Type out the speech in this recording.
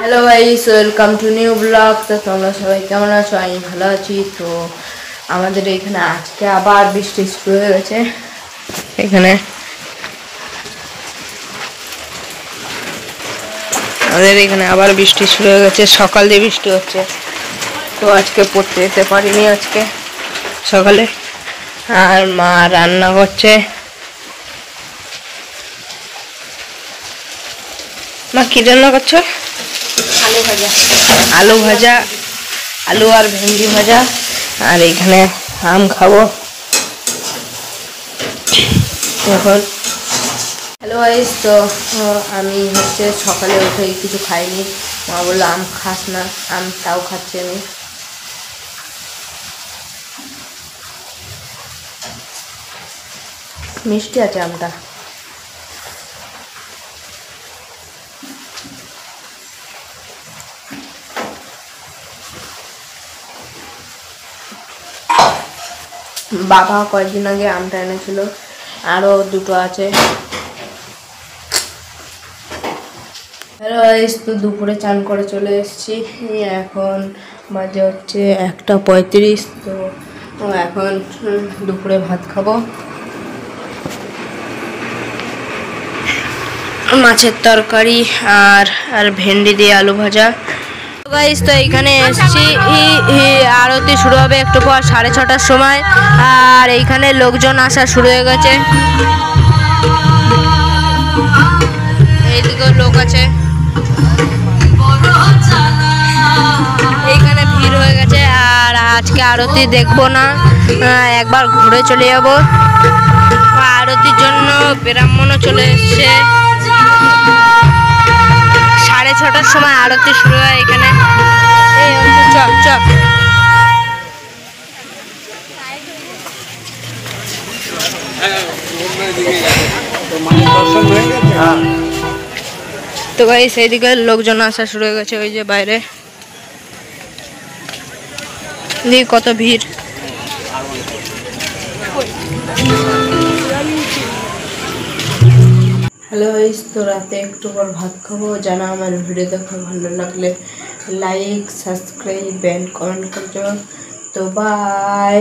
Hello guys welcome to new blog. তো তোমরা সবাই কেমন আছো? আমি ভালো আছি। তো আমাদের এখানে আজকে আবার বৃষ্টি শুরু হয়ে গেছে। এখানে আবার বৃষ্টি শুরু হয়ে গেছে, সকাল দিয়ে বৃষ্টি হচ্ছে। তো আজকে পড়তে যেতে পারিনি আজকে সকালে। আর মা রান্না করছে। মা কি রান্না করছো? আলু ভাজা। আলু ভাজা, আলু আর ভেন্ডি ভাজা। আর এখানে আম খাবো এখন। হ্যালো গাইস, তো আমি সকালে উঠে কিছু খাইনি। মা বললো আম খাস না, আম তাও খাচ্ছি আমি। মিষ্টি আছে আমটা। বাবা কয়েকদিন আগে আমটা এনেছিল, আরও দুটো আছে। হ্যালো গাইস, তো দুপুরে চান করে চলে এসেছি। এখন বাজে হচ্ছে 1:35। তো এখন দুপুরে ভাত খাবো। মাছের তরকারি আর ভেন্ডি দিয়ে আলু ভাজা। গাইস, তো এইখানে এসেছি, আরতি শুরু হবে একটু পর 6:30টার সময়। আর এইখানে লোকজন আসা শুরু হয়ে গেছে। এইদিকেও লোক আছে, এইখানে ভিড় হয়ে গেছে। আর আজকে আরতি দেখবো না, একবার ঘুরে চলে যাবো। আরতির জন্য ব্রাহ্মণও চলে এসছে। 6:30টার সময় আরতি শুরু হয় এখানে। চক চক। তো ভাই সেইদিকে লোকজন আসা শুরু হয়ে গেছে, ওই যে বাইরে কত ভিড়। হ্যালো গাইস, তো রাতে একটু পর ভাত খাবো। জানা আমার ভিডিও দেখা ভালো লাগলে লাইক, সাবস্ক্রাইব এন্ড কমেন্ট করছো। তো বাই।